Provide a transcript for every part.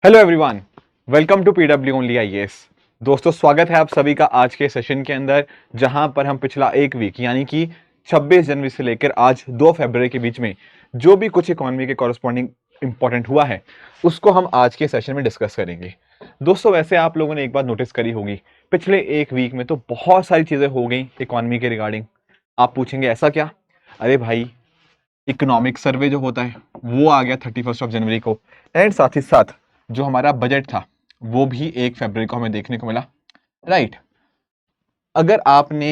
Hello everyone, welcome to PW only IAS. दोस्तों, स्वागत है आप सभी का आज के सेशन के अंदर, जहां पर हम पिछला एक वीक यानी कि 26 जनवरी से लेकर आज 2 फरवरी के बीच में जो भी कुछ इकोनॉमी के कॉरस्पॉन्डिंग इंपॉर्टेंट हुआ है उसको हम आज के सेशन में डिस्कस करेंगे। दोस्तों, वैसे आप लोगों ने एक बात नोटिस करी होगी, पिछले एक वीक में तो बहुत सारी चीजें हो गई इकोनॉमी के रिगार्डिंग। आप पूछेंगे ऐसा क्या? अरे भाई, इकोनॉमिक सर्वे जो होता है वो आ गया 31 जनवरी को, एंड साथ ही साथ जो हमारा बजट था वो भी 1 फरवरी को हमें देखने को मिला, राइट। अगर आपने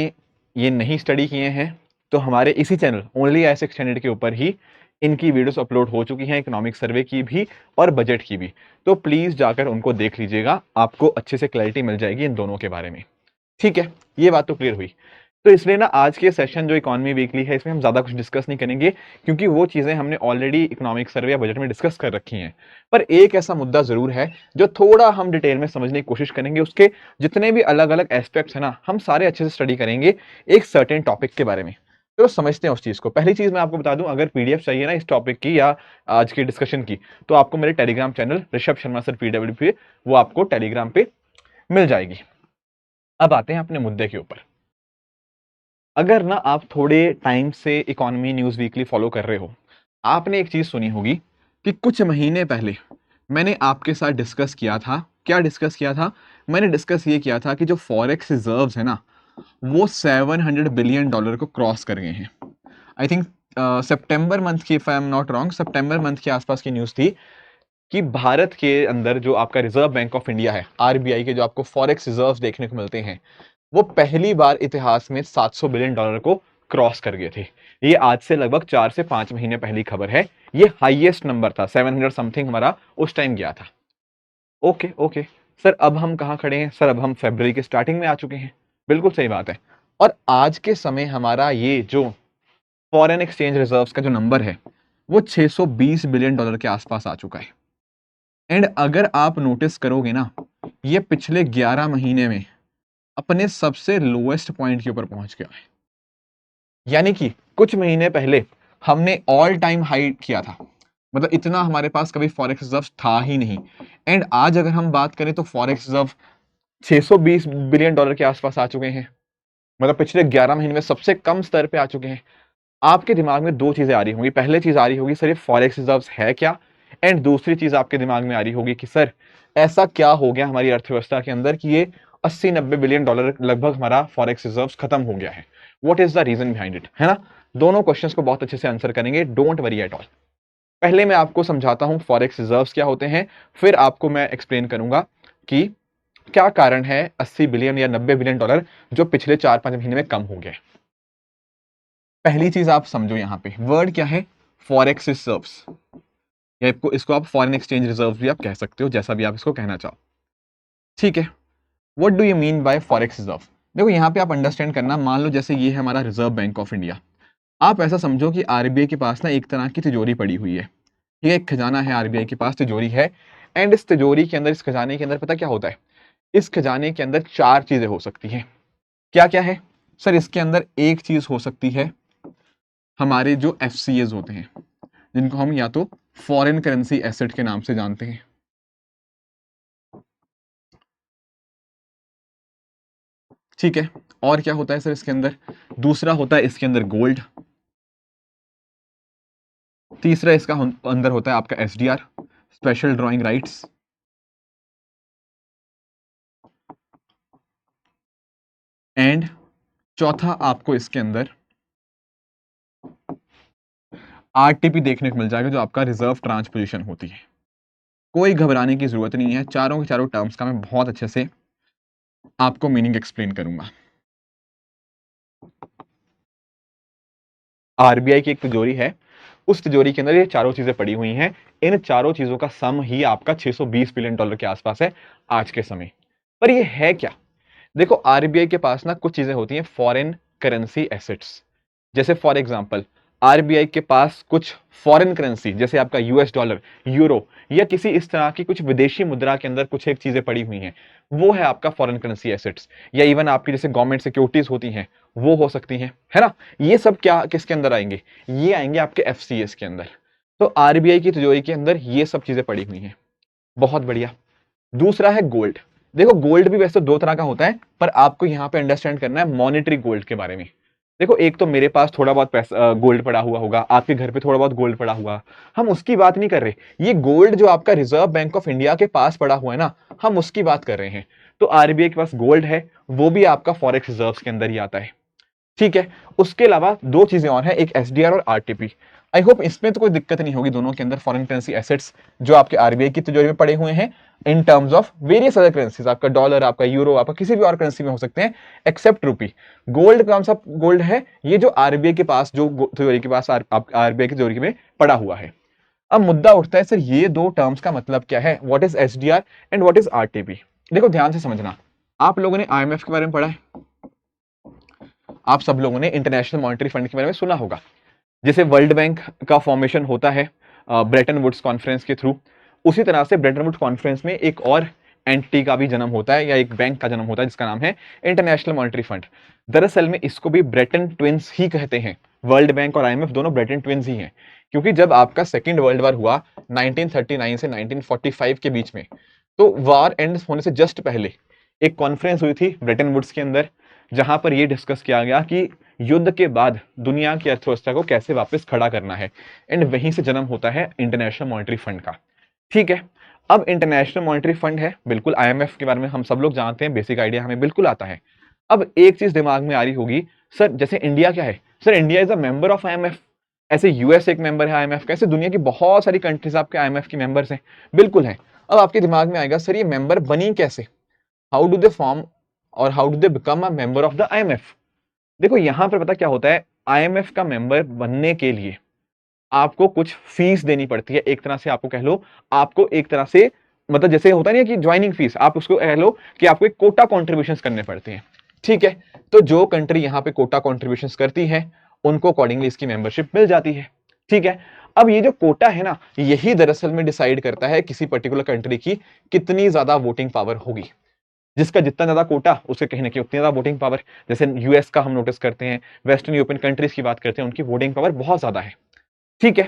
ये नहीं स्टडी किए हैं तो हमारे इसी चैनल ओनली आई एक्सटेंडेड के ऊपर ही इनकी वीडियोस अपलोड हो चुकी हैं, इकोनॉमिक सर्वे की भी और बजट की भी। तो प्लीज जाकर उनको देख लीजिएगा, आपको अच्छे से क्लैरिटी मिल जाएगी इन दोनों के बारे में। ठीक है, ये बात तो क्लियर हुई। तो इसलिए ना आज के सेशन जो इकोनॉमी वीकली है इसमें हम ज्यादा कुछ डिस्कस नहीं करेंगे, क्योंकि वो चीजें हमने ऑलरेडी इकोनॉमिक सर्वे या बजट में डिस्कस कर रखी हैं। पर एक ऐसा मुद्दा जरूर है जो थोड़ा हम डिटेल में समझने की कोशिश करेंगे, उसके जितने भी अलग अलग एस्पेक्ट्स है ना हम सारे अच्छे से स्टडी करेंगे एक सर्टेन टॉपिक के बारे में। तो समझते हैं उस चीज को। पहली चीज मैं आपको बता दूं, अगर पीडीएफ चाहिए ना इस टॉपिक की या आज की डिस्कशन की, तो आपको मेरे Telegram channel Rishabh Sharma sir PW पे, वो आपको टेलीग्राम पे मिल जाएगी। अब आते हैं अपने मुद्दे के ऊपर। अगर ना आप थोड़े टाइम से इकोनॉमी न्यूज़ वीकली फॉलो कर रहे हो, आपने एक चीज़ सुनी होगी कि कुछ महीने पहले मैंने आपके साथ डिस्कस किया था। क्या डिस्कस किया था? मैंने डिस्कस ये किया था कि जो फॉरेक्स रिजर्व्स है ना वो $700 बिलियन को क्रॉस कर गए हैं। आई थिंक सितंबर मंथ की, if I am not wrong, September month के आसपास की न्यूज़ थी कि भारत के अंदर जो आपका रिजर्व बैंक ऑफ इंडिया है, आरबीआई के जो आपको फॉरेक्स रिजर्व्स देखने को मिलते हैं, वो पहली बार इतिहास में $700 बिलियन को क्रॉस कर गए थे। ये आज से लगभग 4 से 5 महीने पहली खबर है। ये हाईएस्ट नंबर था, 700 समथिंग हमारा उस टाइम गया था। ओके ओके सर, अब हम कहाँ खड़े हैं? सर, अब हम फरवरी के स्टार्टिंग में आ चुके हैं। बिल्कुल सही बात है। और आज के समय हमारा ये जो फॉरेन एक्सचेंज रिजर्व्स का जो नंबर है वो $620 बिलियन के आसपास आ चुका है। एंड अगर आप नोटिस करोगे ना, ये पिछले 11 महीने में अपने सबसे लोएस्ट पॉइंट के ऊपर पहुंच गया है। यानी कि कुछ महीने पहले हमने ऑल टाइम हाई किया था, मतलब इतना हमारे पास कभी फॉरेक्स रिजर्व था ही नहीं। एंड आज अगर हम बात करें तो फॉरेक्स रिजर्व $620 बिलियन के आसपास आ चुके हैं, मतलब पिछले 11 महीने में सबसे कम स्तर पे आ चुके हैं। आपके दिमाग में दो चीजें आ रही होंगी। पहले चीज आ रही होगी सर ये फॉरेक्स रिजर्व्स है क्या, एंड दूसरी चीज आपके दिमाग में आ रही होगी कि सर ऐसा क्या हो गया हमारी अर्थव्यवस्था के अंदर कि ये 80-90 बिलियन डॉलर लगभग हमारा फॉरेक्स रिजर्व्स खत्म हो गया है। What is the reason behind it, है ना? दोनों क्वेश्चंस को बहुत अच्छे से आंसर करेंगे, डोंट वरी एट ऑल। पहले मैं आपको समझाता हूं फॉरेक्स रिजर्व्स क्या होते हैं, फिर आपको मैं एक्सप्लेन करूंगा कि क्या कारण है 80 बिलियन या 90 बिलियन डॉलर जो पिछले 4-5 महीने में कम हो गया। पहली चीज आप समझो, यहां पे वर्ड क्या है? फॉरेक्स रिजर्व्स, या इसको आप फॉरेन एक्सचेंज रिजर्व भी आप कह सकते हो, जैसा भी आप इसको कहना चाहो। ठीक है, what do you mean by forex reserve? देखो यहाँ पे आप अंडरस्टैंड करना, मान लो जैसे ये है हमारा रिजर्व बैंक ऑफ इंडिया। आप ऐसा समझो कि आरबीआई के पास ना एक तरह की तिजोरी पड़ी हुई है। ठीक है, एक खजाना है, आरबीआई के पास तिजोरी है। एंड इस तिजोरी के अंदर, इस खजाने के अंदर पता क्या होता है? इस खजाने के अंदर चार चीजें हो सकती हैं। क्या क्या है सर? इसके अंदर एक चीज हो सकती है हमारे जो एफसीएज होते हैं, जिनको हम या तो फॉरेन करेंसी एसेट के नाम से जानते हैं। ठीक है, और क्या होता है सर इसके अंदर? दूसरा होता है इसके अंदर गोल्ड। तीसरा इसका अंदर होता है आपका SDR, special drawing rights. And चौथा आपको इसके अंदर आरटीपी देखने को मिल जाएगा, जो आपका रिजर्व ट्रांच पोजीशन होती है। कोई घबराने की जरूरत नहीं है, चारों के चारों टर्म्स का मैं बहुत अच्छे से आपको मीनिंग एक्सप्लेन करूंगा। आरबीआई की एक तिजोरी है, उस तिजोरी के अंदर ये चारों चीजें पड़ी हुई हैं। इन चारों चीजों का सम ही आपका $620 बिलियन के आसपास है आज के समय। पर ये है क्या? देखो, आरबीआई के पास ना कुछ चीजें होती हैं फॉरेन करेंसी एसेट्स। जैसे फॉर एग्जांपल, आरबीआई के पास कुछ फॉरेन करेंसी जैसे आपका यूएस डॉलर, यूरो, या किसी इस तरह की कुछ विदेशी मुद्रा के अंदर कुछ एक चीजें पड़ी हुई हैं, वो है आपका फॉरेन करेंसी एसेट्स। या इवन आपकी जैसे गवर्नमेंट सिक्योरिटीज होती हैं, वो हो सकती हैं, है ना? ये सब क्या किसके अंदर आएंगे? ये आएंगे आपके एफसीएस के अंदर। तो आरबीआई की तिजोरी के अंदर ये सब चीजें पड़ी हुई हैं। बहुत बढ़िया। दूसरा है गोल्ड। देखो गोल्ड भी वैसे दो तरह का होता है, पर आपको यहाँ पे अंडरस्टैंड करना है मॉनेटरी गोल्ड के बारे में। देखो एक तो मेरे पास थोड़ा बहुत पैसा गोल्ड पड़ा हुआ होगा, आपके घर पे थोड़ा बहुत गोल्ड पड़ा हुआ, हम उसकी बात नहीं कर रहे। ये गोल्ड जो आपका रिजर्व बैंक ऑफ इंडिया के पास पड़ा हुआ है ना, हम उसकी बात कर रहे हैं। तो आरबीआई के पास गोल्ड है, वो भी आपका फॉरेक्स रिजर्व के अंदर ही आता है। ठीक है। उसके अलावा दो चीजें और हैं, एक एसडीआर और आरटीपी। आई होप इसमें तो कोई दिक्कत नहीं होगी, दोनों के अंदर फॉरेन करेंसी एसेट्स जो आपके आरबीआई की तिजोरी में पड़े हुए हैं इन terms of various other currencies, आपका डॉलर, आपका यूरो, आपका किसी भी और करेंसी में हो सकते हैं एक्सेप्ट रूपी। गोल्ड कौन सा गोल्ड है? ये जो आरबीआई के पास जो तिजोरी के पास आरबीआई की तिजोरी में पड़ा हुआ है। अब मुद्दा उठता है, सर ये दो टर्म्स का मतलब क्या है? What is SDR and what is RTP? देखो ध्यान से समझना, आप लोगों ने आईएमएफ के बारे में पढ़ा है, आप सब लोगों ने इंटरनेशनल मॉनेटरी फंड के बारे में सुना होगा। जैसे वर्ल्ड बैंक का फॉर्मेशन होता है ब्रेटन वुड्स कॉन्फ्रेंस के थ्रू, उसी तरह से ब्रेटन वुड्स कॉन्फ्रेंस में एक और एंटिटी का भी जन्म होता है, या एक बैंक का जन्म होता है जिसका नाम है इंटरनेशनल मॉनेटरी फंड। दरअसल में इसको भी ब्रेटन ट्विंस ही कहते हैं। वर्ल्ड बैंक और आईएमएफ दोनों ब्रेटन ट्विंस ही हैं, क्योंकि जब आपका सेकेंड वर्ल्ड वॉर हुआ 1939 से 1945 के बीच में, तो वॉर एंड होने से जस्ट पहले एक कॉन्फ्रेंस हुई थी ब्रेटन वुड्स के अंदर, जहां पर यह डिस्कस किया गया कि युद्ध के बाद दुनिया की अर्थव्यवस्था को कैसे वापस खड़ा करना है। एंड वहीं से जन्म होता है इंटरनेशनल मॉनेटरी फंड का। ठीक है। अब इंटरनेशनल मॉनेटरी फंड है, बिल्कुल आईएमएफ के बारे में हम सब लोग जानते हैं, बेसिक आइडिया हमें बिल्कुल आता है। अब एक चीज दिमाग में आ रही होगी, सर जैसे इंडिया क्या है? Sir India is a member of IMF. ऐसे यूएस एक मेंबर है आईएमएफ का, ऐसे दुनिया की बहुत सारी कंट्रीज आपके आईएमएफ की मेंबर्स हैं। बिल्कुल है। अब आपके दिमाग में आएगा, सर ये मेंबर बनी कैसे? हाउ डू दे फॉर्म और how do they become a member of the IMF? देखो यहां पर पता क्या होता है, आईएमएफ का मेंबर बनने के लिए आपको कुछ फीस देनी पड़ती है। एक तरह से आपको कह लो, आपको एक तरह से मतलब जैसे होता नहीं है कि ज्वाइनिंग फीस, आप उसको कह लो कि आपको एक कोटा कॉन्ट्रीब्यूशन करने पड़ते हैं। ठीक है। तो जो कंट्री यहां पे कोटा कॉन्ट्रीब्यूशन करती है, उनको अकॉर्डिंगली इसकी मेंबरशिप मिल जाती है। ठीक है। अब ये जो कोटा है ना, यही दरअसल में डिसाइड करता है किसी पर्टिकुलर कंट्री की कितनी ज्यादा वोटिंग पावर होगी। जिसका जितना ज्यादा कोटा, उसके कहीं ना कहीं उतनी ज्यादा वोटिंग पावर। जैसे यूएस का हम नोटिस करते हैं, वेस्टर्न यूरोपियन कंट्रीज की बात करते हैं, उनकी वोटिंग पावर बहुत ज्यादा है। ठीक है।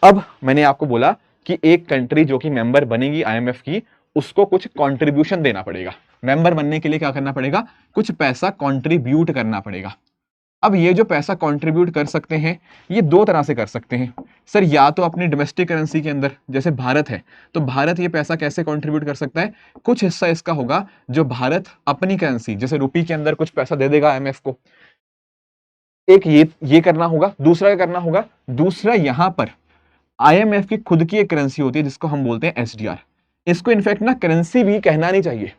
अब मैंने आपको बोला कि एक कंट्री जो कि मेंबर बनेगी आईएमएफ की, उसको कुछ कंट्रीब्यूशन देना पड़ेगा। मेंबर बनने के लिए क्या करना पड़ेगा? कुछ पैसा कंट्रीब्यूट करना पड़ेगा। अब ये जो पैसा कंट्रीब्यूट कर सकते हैं, ये दो तरह से कर सकते हैं। सर या तो अपनी डोमेस्टिक करेंसी के अंदर, जैसे भारत है, तो भारत ये पैसा कैसे कंट्रीब्यूट कर सकता है? कुछ हिस्सा इसका होगा जो भारत अपनी करेंसी जैसे रुपी के अंदर कुछ पैसा दे देगा आईएमएफ को। एक ये करना होगा। दूसरा क्या करना होगा? दूसरा यहां पर आईएमएफ की खुद की एक करेंसी होती है जिसको हम बोलते हैं एसडीआर। इसको इनफैक्ट ना करेंसी भी कहना नहीं चाहिए,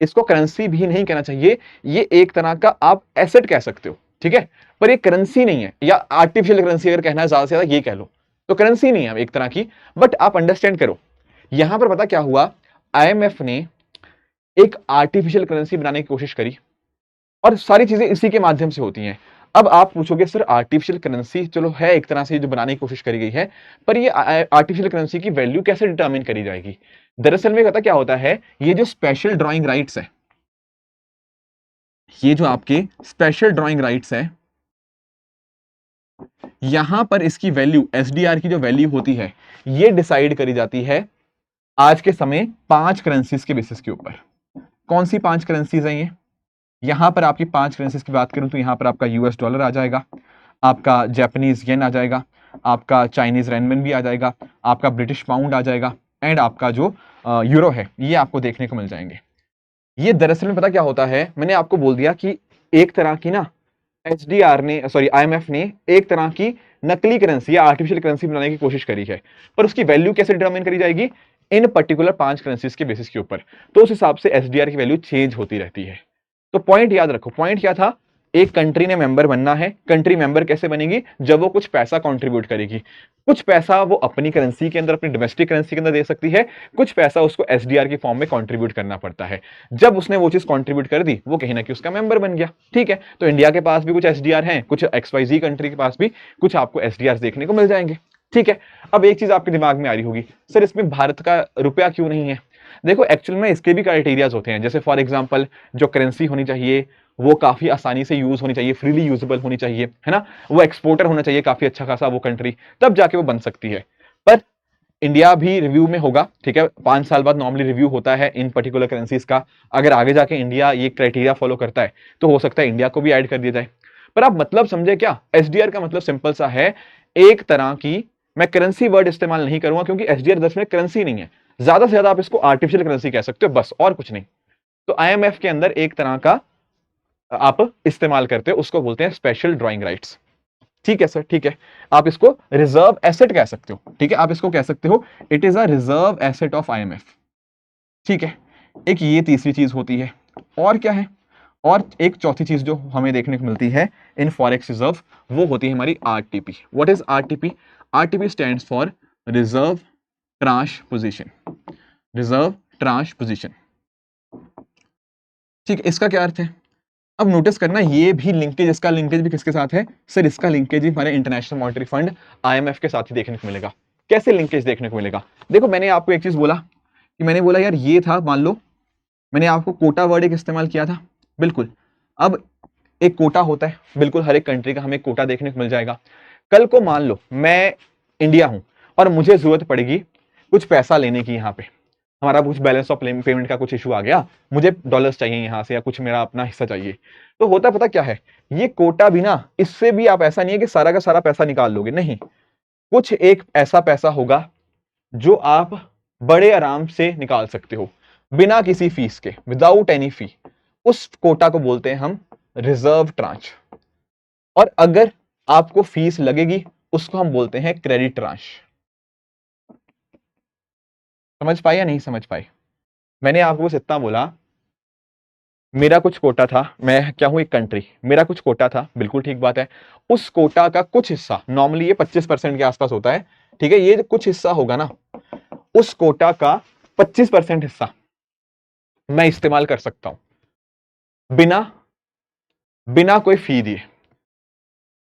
इसको करेंसी भी नहीं कहना चाहिए, ये एक तरह का आप एसेट कह सकते हो। ठीक है। पर ये करेंसी नहीं है, या आर्टिफिशियल करेंसी अगर कहना है ज्यादा से ज्यादा ये कह लो, तो करेंसी नहीं है एक तरह की। बट आप अंडरस्टैंड करो, यहां पर पता क्या हुआ, आईएमएफ ने एक आर्टिफिशियल करेंसी बनाने की कोशिश करी, और सारी चीजें इसी के माध्यम से होती हैं। अब आप पूछोगे सर आर्टिफिशियल करेंसी चलो है एक तरह से जो बनाने की कोशिश करी गई है, पर ये आर्टिफिशियल करेंसी की वैल्यू कैसे डिटरमिन करी जाएगी? दरअसल में पता क्या होता है, ये जो स्पेशल ड्राइंग राइट्स है, ये जो आपके स्पेशल ड्राइंग राइट्स है, यहां पर इसकी वैल्यू, एसडीआर की जो वैल्यू होती है, ये डिसाइड करी जाती है आज के समय पांच करेंसीज के बेसिस के ऊपर। कौन सी पांच करेंसीज हैं ये? यहां पर आपकी पांच करेंसीज की बात करूं तो यहां पर आपका यूएस डॉलर आ जाएगा, आपका जापानीज येन आ जाएगा, आपका चाइनीज रेनमिन भी आ जाएगा, आपका ब्रिटिश पाउंड आ जाएगा, एंड आपका जो यूरो है, ये आपको देखने को मिल जाएंगे। ये दरअसल में पता क्या होता है, मैंने आपको बोल दिया कि एक तरह की ना एचडीआर ने, सॉरी आईएमएफ ने एक तरह की नकली करेंसी या आर्टिफिशियल करेंसी बनाने की कोशिश करी है, पर उसकी वैल्यू कैसे डिटरमाइन करी जाएगी? इन पर्टिकुलर पांच करेंसीज के बेसिस के ऊपर। तो उस हिसाब से एसडीआर की वैल्यू चेंज होती रहती है। तो पॉइंट याद रखो, पॉइंट क्या था? एक कंट्री ने मेंबर बनना है। कंट्री मेंबर कैसे बनेगी? जब वो कुछ पैसा कंट्रीब्यूट करेगी। कुछ पैसा वो अपनी करेंसी के अंदर, अपनी डोमेस्टिक करेंसी के अंदर दे सकती है, कुछ पैसा उसको एसडीआर की फॉर्म में कंट्रीब्यूट करना पड़ता है। जब उसने वो चीज कंट्रीब्यूट कर दी, वो कहीं ना कहीं उसका मेंबर बन गया। ठीक है। तो इंडिया के पास भी कुछ एसडीआर हैं, कुछ एक्सवाईजी कंट्री के पास भी कुछ आपको एसडीआर देखने को मिल जाएंगे। ठीक है। अब एक चीज आपके दिमाग में आ रही होगी, सर इसमें भारत का रुपया क्यों नहीं है? देखो एक्चुअल में इसके भी क्राइटेरियाज होते हैं। जैसे फॉर एग्जांपल जो करेंसी होनी चाहिए वो काफी आसानी से यूज होनी चाहिए, फ्रीली यूजेबल होनी चाहिए, है ना? वो एक्सपोर्टर होना चाहिए काफी अच्छा खासा वो कंट्री, तब जाके वो बन सकती है। पर इंडिया भी रिव्यू में होगा, ठीक है, 5 साल बाद नॉर्मली रिव्यू होता है इन पर्टिकुलर करेंसीज का। अगर आगे जाके इंडिया ये क्राइटेरिया फॉलो करता है तो हो सकता है इंडिया को भी ऐड कर दिया जाए। पर आप मतलब समझे क्या, एसडीआर का मतलब सिंपल सा है, एक तरह की, मैं करेंसी वर्ड इस्तेमाल नहीं करूंगा क्योंकि एसडीआर दरअसल करेंसी नहीं है, ज्यादा से ज्यादा आप इसको आर्टिफिशियल करेंसी कह सकते हो, बस और कुछ नहीं। तो आईएमएफ के अंदर एक तरह का आप इस्तेमाल करते हो, उसको बोलते हैं स्पेशल ड्राइंग राइट्स। ठीक है सर, ठीक है, आप इसको रिजर्व एसेट कह सकते हो, ठीक है, आप इसको कह सकते हो it is a reserve asset of IMF. ठीक है, एक ये तीसरी चीज होती है। और क्या है, और एक चौथी चीज जो हमें देखने को मिलती है इन फॉरेक्स रिजर्व, वो होती है हमारी RTP. What is RTP? RTP stands for reserve tranche position. Reserve tranche position, ठीक है, इसका क्या अर्थ है? अब नोटिस करना, ये भी लिंकेज, इसका लिंकेज भी किसके साथ है सर? इसका लिंकेज भी हमारे इंटरनेशनल मॉनेटरी फंड आईएमएफ के साथ ही देखने को मिलेगा। कैसे लिंकेज देखने को मिलेगा? देखो, मैंने आपको एक चीज बोला कि मैंने बोला यार ये था, मान लो मैंने आपको कोटा वर्ड एक इस्तेमाल किया था, बिल्कुल। अब एक कोटा होता है, बिल्कुल हर एक कंट्री का हमें कोटा देखने को मिल जाएगा। कल को मान लो मैं इंडिया हूं और मुझे जरूरत पड़ेगी कुछ पैसा लेने की, यहाँ पे हमारा कुछ बैलेंस ऑफ पेमेंट का कुछ इशू आ गया, मुझे डॉलर्स चाहिए यहाँ से या कुछ मेरा अपना हिस्सा चाहिए, तो होता पता क्या है, ये कोटा भी ना, इससे भी आप ऐसा नहीं है कि सारा का सारा पैसा निकाल लोगे, नहीं, कुछ एक ऐसा पैसा होगा जो आप बड़े आराम से निकाल सकते हो बिना किसी फीस के, विदाउट एनी फी। उस कोटा को बोलते हैं हम रिजर्व ट्रांच। और अगर आपको फीस लगेगी उसको हम बोलते हैं क्रेडिट ट्रांच। समझ पाए या नहीं समझ पाए? मैंने आपको बस इतना बोला, मेरा कुछ कोटा था, मैं क्या हूं, एक कंट्री, मेरा कुछ कोटा था, बिल्कुल ठीक बात है, उस कोटा का कुछ हिस्सा, नॉर्मली ये 25% के आसपास होता है, ठीक है, ये कुछ हिस्सा होगा ना, उस कोटा का 25% हिस्सा मैं इस्तेमाल कर सकता हूं बिना बिना कोई फी दिए।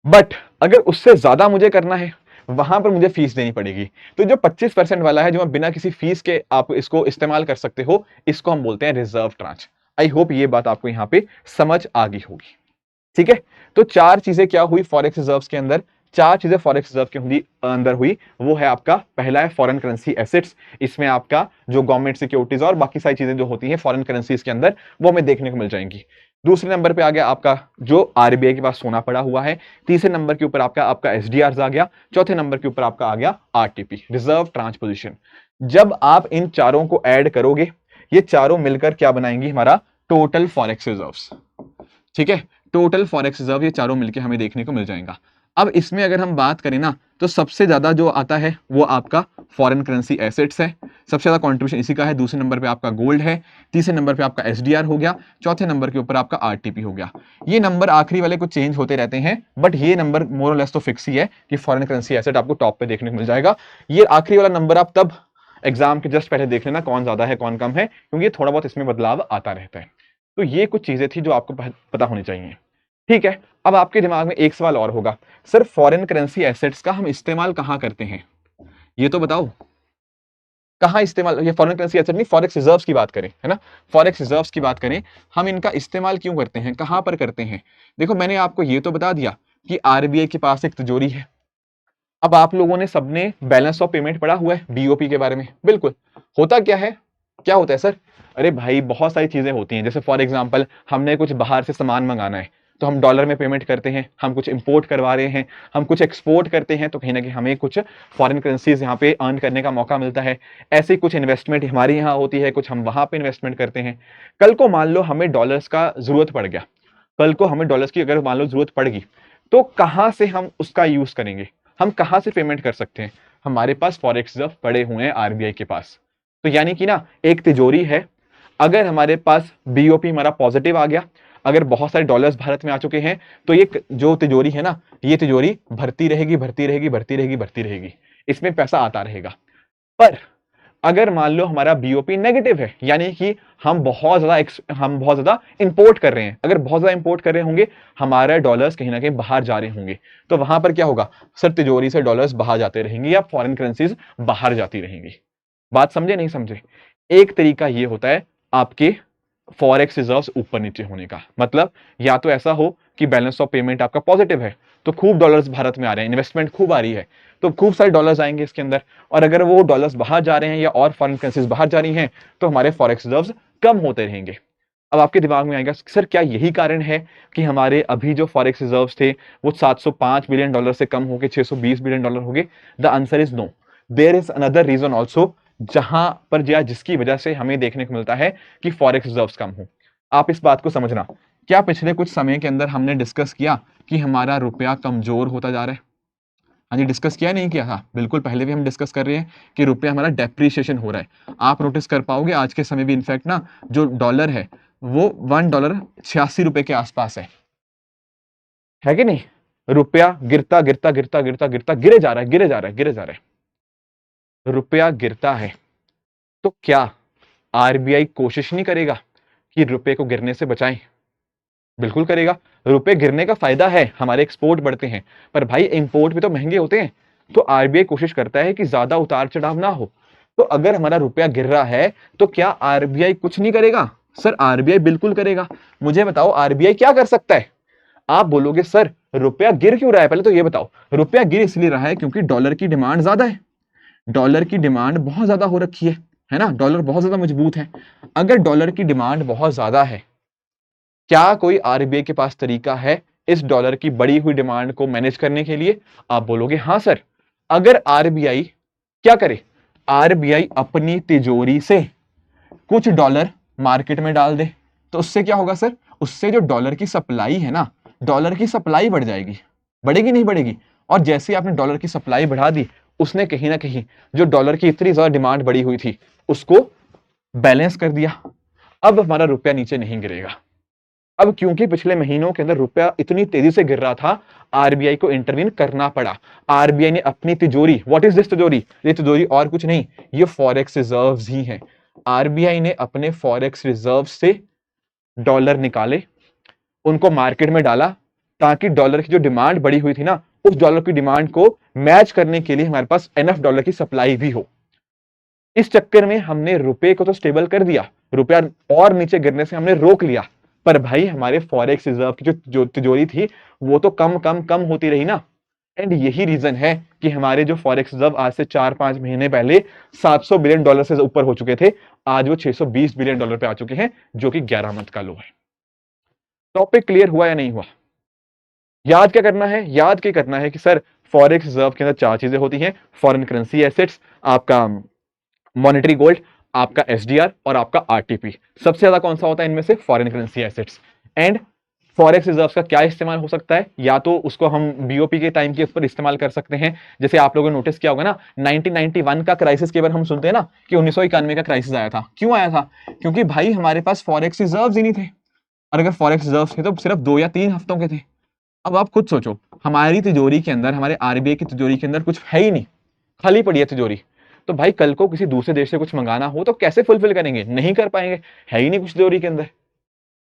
बट अगर उससे ज्यादा मुझे करना है, वहां पर मुझे फीस देनी पड़ेगी। तो जो 25% वाला है, जो मैं बिना किसी फीस के आप इसको इस्तेमाल कर सकते हो, इसको हम बोलते हैं रिजर्व ट्रांच। आई होप ये बात आपको यहां पे समझ आ गई होगी। ठीक है, तो चार चीजें क्या हुई फॉरेक्स रिजर्व्स के अंदर, चार चीजें फॉरेक्स रिजर्व के अंदर हुई। वो है आपका पहला है फॉरेन करेंसी एसेट्स, इसमें आपका जो गवर्नमेंट सिक्योरिटीज और बाकी सारी चीजें जो होती हैं फॉरेन करेंसीज के अंदर, वो हमें देखने को मिल जाएंगी। दूसरे नंबर पे आ गया आपका जो आरबीआई के पास सोना पड़ा हुआ है। तीसरे नंबर के ऊपर आपका आपका एसडीआर आ गया। चौथे नंबर के ऊपर आपका आ गया आरटीपी, रिजर्व ट्रांच पोजीशन। जब आप इन चारों को ऐड करोगे, ये चारों मिलकर क्या बनाएंगी, हमारा टोटल फॉरेक्स रिजर्व्स। ठीक है, टोटल फॉरेक्स रिजर्व ये चारों मिलके हमें देखने को मिल जाएगा। अब इसमें अगर हम बात करें ना, तो सबसे ज्यादा जो आता है वो आपका फॉरेन करेंसी एसेट्स है, सबसे ज्यादा कंट्रीब्यूशन इसी का है। दूसरे नंबर पे आपका गोल्ड है, तीसरे नंबर पे आपका एसडीआर हो गया, चौथे नंबर के ऊपर आपका आरटीपी हो गया। ये नंबर आखिरी वाले कुछ चेंज होते रहते हैं, बट ये नंबर मोर और लेस तो फिक्स ही है कि फॉरेन करेंसी एसेट आपको टॉप पे देखने को मिल जाएगा। ये आखिरी वाला नंबर आप तब एग्जाम के जस्ट पहले देख लेना कौन ज्यादा है कौन कम है, क्योंकि थोड़ा बहुत इसमें बदलाव आता रहता है। तो ये कुछ चीजें थी जो आपको पता होनी चाहिए। ठीक है, अब आपके दिमाग में एक सवाल और होगा, सर फॉरेन करेंसी एसेट्स का हम इस्तेमाल कहां करते हैं, ये तो बताओ। कहां इस्तेमाल, ये फॉरेन करेंसी एसेट नहीं, फॉरेक्स रिजर्व्स की बात करें, है ना, फॉरेक्स रिजर्व्स की बात करें, हम इनका इस्तेमाल क्यों करते हैं, कहां पर करते हैं? देखो, मैंने आपको ये तो बता दिया कि आरबीआई के पास एक तिजोरी है। अब आप लोगों ने सबने बैलेंस ऑफ पेमेंट पढ़ा हुआ है बीओपी के बारे में, बिल्कुल। होता क्या है, क्या होता है सर? अरे भाई, बहुत सारी चीजें होती हैं, जैसे फॉर एग्जांपल हमने कुछ बाहर से सामान मंगाना है तो हम डॉलर में पेमेंट करते हैं, हम कुछ इंपोर्ट करवा रहे हैं, हम कुछ एक्सपोर्ट करते हैं, तो कहीं ना कहीं हमें कुछ फॉरेन करेंसीज यहाँ पे अर्न करने का मौका मिलता है। ऐसे कुछ इन्वेस्टमेंट हमारे यहाँ होती है, कुछ हम वहां पे इन्वेस्टमेंट करते हैं। कल को मान लो हमें डॉलर्स का जरूरत पड़ गया, कल को हमें डॉलर्स की अगर मान लो जरूरत पड़गी, तो कहां से हम उसका यूज करेंगे, हम कहां से पेमेंट कर सकते हैं? हमारे पास फॉरेक्स रिजर्व पड़े हुए हैं आरबीआई के पास। तो यानी कि ना, एक तिजोरी है, अगर हमारे पास बीओपी हमारा पॉजिटिव आ गया, अगर बहुत सारे डॉलर्स भारत में आ चुके हैं, तो ये जो तिजोरी है ना, ये तिजोरी भरती रहेगी, भरती रहेगी, भरती रहेगी, भरती रहेगी, इसमें पैसा आता रहेगा। पर अगर मान लो हमारा बीओपी नेगेटिव है, यानी कि हम बहुत ज्यादा इंपोर्ट कर रहे हैं, अगर बहुत ज्यादा इंपोर्ट कर रहे होंगे, हमारे डॉलर्स कहीं ना कहीं बाहर जा रहे होंगे, तो वहां पर क्या होगा सर? तिजोरी से डॉलर्स बाहर जाते रहेंगे या फॉरेन करेंसीज बाहर जाती रहेंगी। बात समझे नहीं समझे? एक तरीका ये होता है आपके फॉरेक्स रिजर्व्स ऊपर नीचे होने का। मतलब या तो ऐसा हो कि बैलेंस ऑफ पेमेंट आपका पॉजिटिव है, तो खूब डॉलर्स भारत में आ रहे हैं, इन्वेस्टमेंट खूब आ रही है, तो खूब सारे डॉलर्स आएंगे इसके अंदर। और अगर वो डॉलर्स बाहर जा रहे हैं या और फॉरेन करेंसीज बाहर जा रही हैं, तो हमारे फॉरेक्स रिजर्व्स कम होते रहेंगे। अब आपके दिमाग में आएगा, सर क्या यही कारण है कि हमारे अभी जो फॉरेक्स रिजर्व्स थे वो 705 बिलियन डॉलर से कम होकर 620 बिलियन डॉलर हो गए? The answer is no, there is another reason also, जहां पर या जिसकी वजह से हमें देखने को मिलता है कि फॉरेक्स रिजर्व्स कम हो। आप इस बात को समझना, क्या पिछले कुछ समय के अंदर हमने डिस्कस किया कि हमारा रुपया कमजोर होता जा रहा है? हाँ जी, डिस्कस किया नहीं किया था? बिल्कुल, पहले भी हम डिस्कस कर रहे हैं कि रुपया हमारा डेप्रिसिएशन हो रहा है। आप नोटिस कर पाओगे आज के समय भी इनफैक्ट ना, जो डॉलर है वो $1 86 के आसपास है कि नहीं? रुपया गिरता गिरता गिरता गिरता गिरता गिरे जा रहा है, गिरे जा रहा है, गिरे जा रहा है, रुपया गिरता है। तो क्या आरबीआई कोशिश नहीं करेगा कि रुपए को गिरने से बचाएं? बिल्कुल करेगा। रुपए गिरने का फायदा है, हमारे एक्सपोर्ट बढ़ते हैं, पर भाई इंपोर्ट भी तो महंगे होते हैं। तो आरबीआई कोशिश करता है कि ज्यादा उतार चढ़ाव ना हो। तो अगर हमारा रुपया गिर रहा है तो क्या आरबीआई कुछ नहीं करेगा? सर आरबीआई बिल्कुल करेगा। मुझे बताओ आरबीआई क्या कर सकता है? आप बोलोगे सर रुपया गिर क्यों रहा है, पहले तो ये बताओ। रुपया गिर इसलिए रहा है क्योंकि डॉलर की डिमांड ज्यादा है। डॉलर की डिमांड बहुत ज्यादा हो रखी है ना? डॉलर बहुत ज्यादा मजबूत है। अगर डॉलर की डिमांड बहुत ज्यादा है, क्या कोई आरबीआई के पास तरीका है इस डॉलर की बढ़ी हुई डिमांड को मैनेज करने के लिए? आप बोलोगे हाँ सर। अगर आरबीआई क्या करे, आरबीआई अपनी तिजोरी से कुछ डॉलर मार्केट में डाल दे, तो उससे क्या होगा सर? उससे जो डॉलर की सप्लाई है ना, डॉलर की सप्लाई बढ़ जाएगी। बढ़ेगी नहीं बढ़ेगी? और जैसे आपने डॉलर की सप्लाई बढ़ा दी, उसने कहीं ना कहीं जो डॉलर की इतनी ज्यादा डिमांड बढ़ी हुई थी उसको बैलेंस कर दिया। अब हमारा रुपया नीचे नहीं गिरेगा। अब क्योंकि पिछले महीनों के अंदर रुपया इतनी तेजी से गिर रहा था, आरबीआई को इंटरवीन करना पड़ा। आरबीआई ने अपनी तिजोरी, व्हाट इज दिस तिजोरी? ये तिजोरी और कुछ नहीं, ये फॉरेक्स रिजर्व्स ही हैं। आरबीआई ने अपने फॉरेक्स रिजर्व से डॉलर निकाले, उनको मार्केट में डाला, ताकि डॉलर की जो डिमांड बढ़ी हुई थी ना, उस डॉलर की डिमांड को मैच करने के लिए हमारे पास एनफ डॉलर की सप्लाई भी हो। इस चक्कर में हमने रुपए को तो स्टेबल कर दिया, रुपया और नीचे गिरने से हमने रोक लिया, पर भाई हमारे फॉरेक्स रिजर्व की जो तिजोरी थी वो तो कम कम कम होती रही ना। एंड यही रीजन है कि हमारे जो फॉरेक्स रिजर्व आज से 4-5 महीने पहले 700 बिलियन डॉलर से ऊपर हो चुके थे, आज वो 620 बिलियन डॉलर पे आ चुके हैं, जो कि 11 मंथ का लो है। टॉपिक क्लियर हुआ या नहीं हुआ? याद क्या करना है? याद क्या करना है कि सर फॉरेक्स रिजर्व के अंदर 4 चीजें होती हैं, फॉरेन करेंसी एसेट्स, आपका मॉनेटरी गोल्ड, आपका एसडीआर और आपका आरटीपी। सबसे ज्यादा कौन सा होता है इनमें से? Foreign currency assets. And forex reserves का क्या इस्तेमाल हो सकता है? या तो उसको हम बीओपी के टाइम के ऊपर इस्तेमाल कर सकते हैं, जैसे आप लोगों ने नोटिस किया होगा ना, 1991 का क्राइसिस के बारे हम सुनते हैं ना कि 1991 का क्राइसिस आया था। क्यों आया था? क्योंकि भाई हमारे पास फॉरेक्स रिजर्व्स ही नहीं थे, और अगर फॉरेक्स रिजर्व्स थे तो सिर्फ 2 या 3 हफ्तों के थे। अब आप खुद सोचो, हमारी तिजोरी के अंदर, हमारे आरबीआई की तिजोरी के अंदर कुछ है ही नहीं, खाली पड़ी है तिजोरी। तो भाई कल को किसी दूसरे देश से कुछ मंगाना हो तो कैसे फुलफिल करेंगे? नहीं कर पाएंगे, है ही नहीं कुछ तिजोरी के अंदर।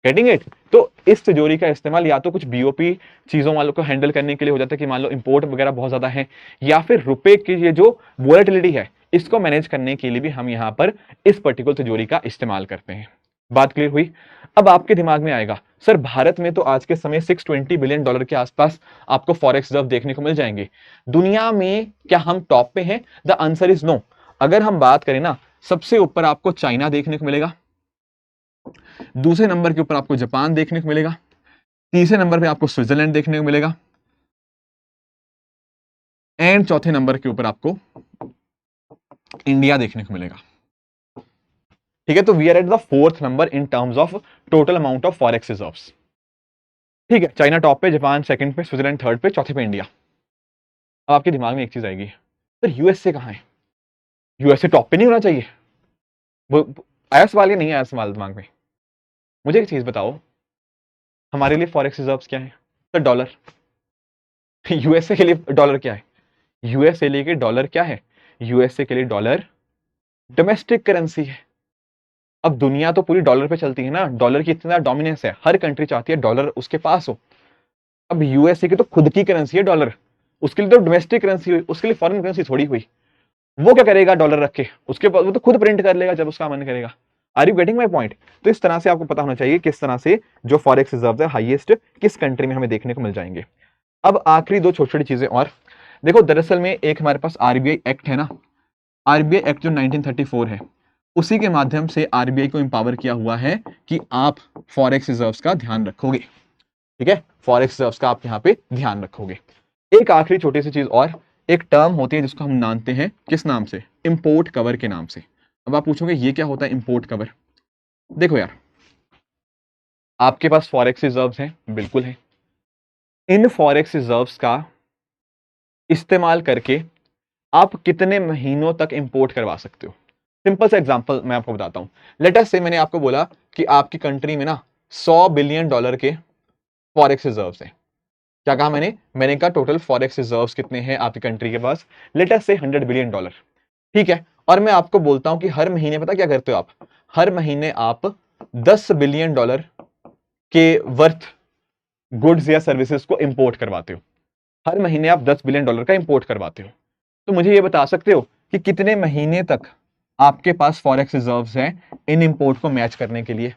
Getting it? तो इस तिजोरी का इस्तेमाल या तो कुछ बीओपी चीजों वालों को हैंडल करने के लिए हो जाता है कि मान लो इंपोर्ट वगैरह बहुत ज्यादा है, या फिर रुपए की ये जो वोलेटिलिटी है इसको मैनेज करने के लिए भी हम यहां पर इस पर्टिकुलर तिजोरी का इस्तेमाल करते हैं। बात क्लियर हुई? अब आपके दिमाग में आएगा, सर भारत में तो आज के समय 620 बिलियन डॉलर के आसपास आपको फॉरेक्स रिजर्व देखने को मिल जाएंगे। दुनिया में क्या हम टॉप पे हैं? The answer is no. अगर हम बात करें ना, सबसे ऊपर आपको चाइना देखने को मिलेगा, दूसरे नंबर के ऊपर आपको जापान देखने को मिलेगा, तीसरे नंबर पे आपको स्विट्जरलैंड देखने को मिलेगा, एंड चौथे नंबर के ऊपर आपको इंडिया देखने को मिलेगा। ठीक है, तो we are at the 4th number in terms of total amount of forex reserves. ठीक है, चाइना टॉप पे, जापान सेकंड पे, स्विट्जरलैंड थर्ड पे, चौथे पे इंडिया। अब आपके दिमाग में एक चीज आएगी, सर यूएसए कहां है? यूएसए टॉप पे नहीं होना चाहिए? वो आया सवाल या नहीं आया सवाल दिमाग में? मुझे एक चीज बताओ, हमारे लिए फॉरेक्स रिजर्व्स क्या है? Sir dollar. यूएसए के लिए डॉलर क्या है? यूएसए के लिए डॉलर क्या है? यूएसए के लिए डॉलर डोमेस्टिक करेंसी है। अब दुनिया तो पूरी डॉलर पे चलती है ना, डॉलर की इतना डोमिनेंस है, हर कंट्री चाहती है डॉलर उसके पास हो। अब यूएसए की तो खुद की करेंसी है डॉलर, उसके लिए तो डोमेस्टिक करेंसी हुई, उसके लिए फॉरेन करेंसी थोड़ी हुई। वो क्या करेगा डॉलर रख के? उसके पास वो तो खुद प्रिंट कर लेगा जब उसका मन करेगा। Are you getting my point? तो इस तरह से आपको पता होना चाहिए किस तरह से जो फॉरेक्स रिजर्व है हाईएस्ट किस कंट्री में हमें देखने को मिल जाएंगे। अब आखिरी दो छोटी छोटी चीजें और देखो, दरअसल में एक हमारे पास आरबीआई एक्ट है ना, आरबीआई एक्ट जो 1934 है, उसी के माध्यम से आरबीआई को एम्पावर किया हुआ है कि आप फॉरेक्स रिजर्व्स का ध्यान रखोगे। ठीक है, फॉरेक्स रिजर्व्स का आप यहाँ पे ध्यान रखोगे। एक आखिरी छोटी सी चीज और, एक टर्म होती है जिसको हम जानते हैं किस नाम से, इंपोर्ट कवर के नाम से। अब आप पूछोगे ये क्या होता है इंपोर्ट कवर? देखो यार, आपके पास फॉरेक्स रिजर्व्स हैं, बिल्कुल है। इन फॉरेक्स रिजर्व्स का इस्तेमाल करके आप कितने महीनों तक इंपोर्ट करवा सकते हो? सिंपल सा एग्जांपल मैं आपको बताता हूं। लेट अस से मैंने आपको बोला कि आपकी कंट्री में ना $100 बिलियन के फॉरेक्स रिजर्व्स हैं। क्या कहा मैंने कहा टोटल फॉरेक्स रिजर्व्स कितने हैं आपकी कंट्री के पास? लेट अस से $100 बिलियन। ठीक है, और मैं आपको बोलता हूं कि हर महीने पता क्या करते हो आप? हर महीने आप $10 बिलियन के वर्थ गुड्स या सर्विसेज को इंपोर्ट करवाते हो। हर महीने आप $10 बिलियन का इंपोर्ट करवाते हो। तो मुझे ये बता सकते हो कि कितने महीने तक आपके पास फॉरेक्स रिजर्व्स हैं इन इंपोर्ट को मैच करने के लिए?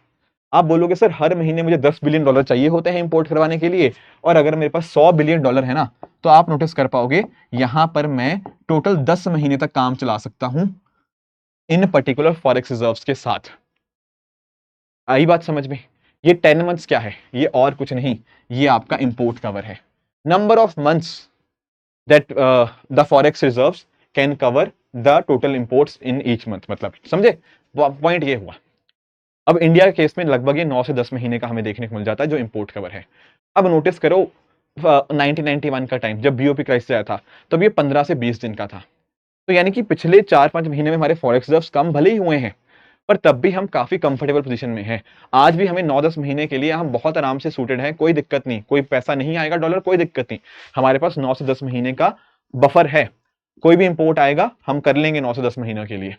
आप बोलोगे सर हर महीने मुझे $10 बिलियन चाहिए होते हैं इंपोर्ट करवाने के लिए, और अगर मेरे पास $100 बिलियन है ना, तो आप नोटिस कर पाओगे यहां पर मैं टोटल 10 महीने तक काम चला सकता हूं इन पर्टिकुलर फॉरेक्स रिजर्व्स के साथ। आई बात समझ में? ये 10 मंथ्स क्या है? ये और कुछ नहीं, ये आपका इंपोर्ट कवर है। Number of months that the forex reserves can cover the total imports in each month, मतलब समझे? पॉइंट ये हुआ। अब इंडिया के केस में लगभग ये 9 से 10 महीने का हमें देखने को मिल जाता है जो इंपोर्ट कवर है। अब नोटिस करो 1991 का टाइम जब बीओपी क्राइसिस आया था, तब ये 15 से 20 दिन का था। तो यानी कि पिछले 4-5 महीने में हमारे फॉरेक्स रिजर्व्स कम भले ही हुए हैं, पर तब भी हम काफी कंफर्टेबल पोजीशन में हैं। आज भी हमें 9-10 महीने के लिए हम बहुत आराम से सूटेड हैं, कोई दिक्कत नहीं, कोई पैसा नहीं आएगा डॉलर, कोई दिक्कत नहीं। हमारे पास 9 से 10 महीने का बफर है, कोई भी इंपोर्ट आएगा हम कर लेंगे 9 से 10 महीनों के लिए।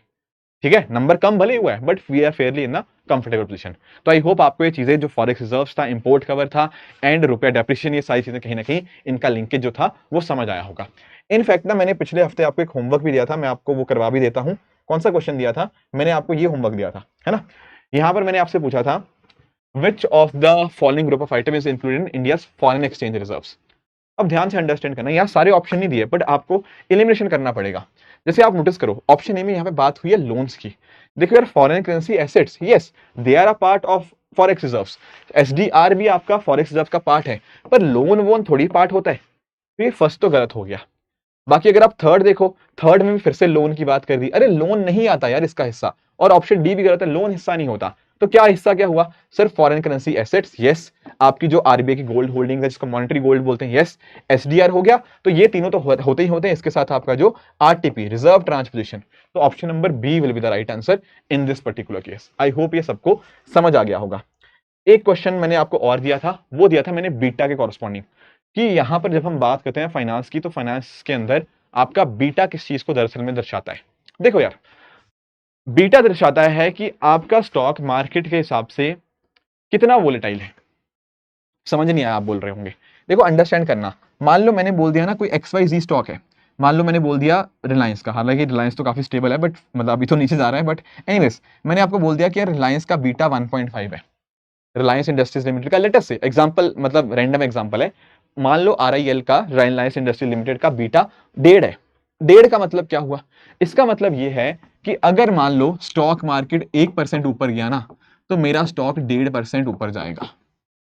ठीक है, नंबर कम भले हुआ है but we are fairly in the comfortable position. तो आई होप आपको ये चीजें जो फॉरेक्स रिजर्व्स था, इंपोर्ट कवर था एंड रुपया डेप्रिशिएशन, ये सारी चीजें कहीं ना कहीं इनका लिंकेज जो था वो समझ आया होगा। इनफैक्ट ना मैंने पिछले हफ्ते आपको एक होमवर्क भी दिया था, मैं आपको वो करवा भी देता हूं। कौन सा क्वेश्चन दिया था? मैंने आपको ये होमवर्क दिया था, है ना? यहां पर मैंने आपसे पूछा था which of the following group of item is included in India's foreign exchange reserves. अब ध्यान से अंडरस्टैंड करना, यहाँ सारे ऑप्शन नहीं दिए बट आपको एलिमिनेशन करना पड़ेगा। जैसे आप नोटिस करो ऑप्शन ए में यहाँ पे बात हुई है लोन्स की। देखो यार, foreign currency assets, yes they are a part of forex reserves. SDR भी आपका फॉरेक्स रिजर्व का पार्ट है, पर लोन वोन थोड़ी पार्ट होता है। तो ये फर्स्ट तो गलत हो गया। बाकी अगर आप थर्ड देखो, थर्ड में भी फिर से लोन की बात कर दी। अरे लोन नहीं आता यार इसका हिस्सा, और ऑप्शन डी भी गलत है, लोन हिस्सा नहीं होता। तो क्या हिस्सा क्या हुआ? Sir foreign currency assets, yes. आपकी जो आरबीआई की गोल्ड होल्डिंग है जिसको मॉनेटरी गोल्ड बोलते हैं, यस। एसडीआर हो गया। तो ये तीनों तो होते ही होते हैं, इसके साथ आपका जो आरटीपी रिजर्व ट्रांस पोजीशन। तो option number B will be the right answer in this particular case. I hope ये सबको समझ आ गया होगा। एक क्वेश्चन मैंने आपको और दिया था, वो दिया था मैंने बीटा के कॉरस्पॉन्डिंग, कि यहां पर जब हम बात करते हैं फाइनेंस की, तो फाइनेंस के अंदर आपका बीटा किस चीज को दरअसल में दर्शाता है? देखो यार, बीटा दर्शाता है कि आपका स्टॉक मार्केट के हिसाब से कितना वोलेटाइल है। समझ नहीं आया, आप बोल रहे होंगे। देखो अंडरस्टैंड करना, मान लो मैंने बोल दिया ना कोई XYZ स्टॉक है, मान लो मैंने बोल दिया रिलायंस का, हालांकि रिलायंस तो काफी स्टेबल है बट मतलब अभी तो नीचे जा रहा है, बट एनीवेज मैंने आपको बोल दिया कि रिलायंस का बीटा 1.5 है। रिलायंस इंडस्ट्रीज लिमिटेड का, लेटेस्ट से एग्जांपल, मतलब रैंडम एग्जांपल है, मान लो RIL का, रिलायंस इंडस्ट्रीज लिमिटेड का बीटा 1.5 है। 1.5 का मतलब क्या हुआ? इसका मतलब ये है कि अगर मान लो स्टॉक मार्केट 1% ऊपर गया ना, तो मेरा स्टॉक 1.5% ऊपर जाएगा।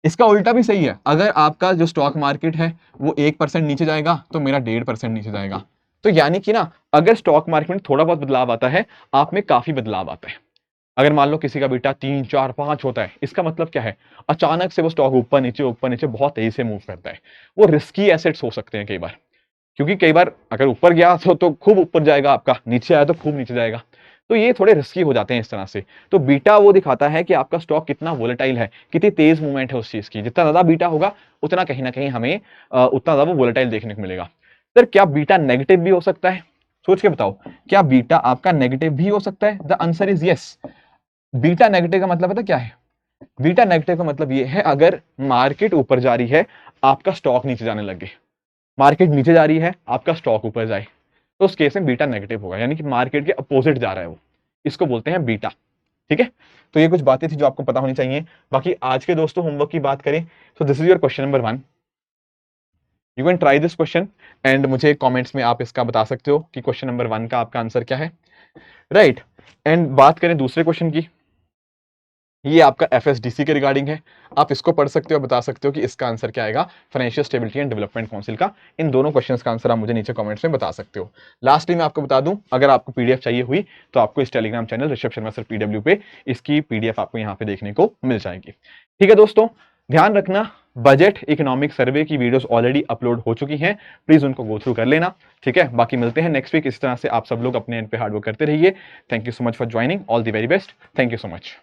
इसका उल्टा भी सही है, अगर आपका जो स्टॉक मार्केट है वो 1% नीचे जाएगा तो मेरा 1.5% नीचे जाएगा। तो यानी कि ना, अगर स्टॉक मार्केट में थोड़ा बहुत बदलाव आता है, आप में काफी बदलाव आता है। अगर मान लो किसी का बीटा 3, 4, 5 होता है, इसका मतलब क्या है? अचानक से वो स्टॉक ऊपर नीचे बहुत तेजी से मूव करता है। वो रिस्की एसेट्स हो सकते हैं कई बार, क्योंकि कई बार अगर ऊपर गया तो खूब ऊपर जाएगा आपका, नीचे आया तो खूब नीचे जाएगा। तो ये थोड़े रिस्की हो जाते हैं इस तरह से। तो बीटा वो दिखाता है कि आपका स्टॉक कितना वोलेटाइल है, कितनी तेज मूवमेंट है उस चीज की। जितना ज्यादा बीटा होगा उतना कहीं ना कहीं हमें उतना ज्यादा वोलेटाइल देखने को मिलेगा। सर क्या बीटा नेगेटिव भी हो सकता है? सोच के बताओ, क्या बीटा आपका नेगेटिव भी हो सकता है? The answer is yes. Beta negative का मतलब पता क्या है? बीटा नेगेटिव का मतलब ये है, अगर मार्केट ऊपर जा रही है, आपका स्टॉक नीचे जाने लगे, मार्केट नीचे जा रही है, आपका स्टॉक ऊपर जाए, तो उस केस में बीटा नेगेटिव होगा, यानी कि मार्केट के अपोजिट जा रहा है वो। इसको बोलते हैं बीटा। ठीक है, तो ये कुछ बातें थी जो आपको पता होनी चाहिए। बाकी आज के दोस्तों होमवर्क की बात करें तो this is your question number 1। You can try this question and मुझे कमेंट्स में आप इसका बता सकते हो कि क्वेश्चन नंबर 1 का आपका आंसर क्या है, राइट। एंड बात करें दूसरे क्वेश्चन की, ये आपका एफएसडीसी के रिगार्डिंग है। आप इसको पढ़ सकते हो, बता सकते हो कि इसका आंसर क्या आएगा, financial stability and development council का। इन दोनों क्वेश्चंस का आंसर आप मुझे नीचे कमेंट्स में बता सकते हो। लास्टली मैं आपको बता दूं, अगर आपको पीडीएफ चाहिए हुई तो आपको इस Telegram channel Rishabh Sharma sir PW पे इसकी पीडीएफ आपको यहाँ पे देखने को मिल जाएगी। ठीक है दोस्तों, ध्यान रखना, बजट इकोनॉमिक सर्वे की वीडियोस ऑलरेडी अपलोड हो चुकी हैं, प्लीज उनको गो थ्रू कर लेना। ठीक है, बाकी मिलते हैं नेक्स्ट वीक। इस तरह से आप सब लोग अपने एंड पे हार्ड वर्क करते रहिए। Thank you so much for joining, all the very best, thank you so much.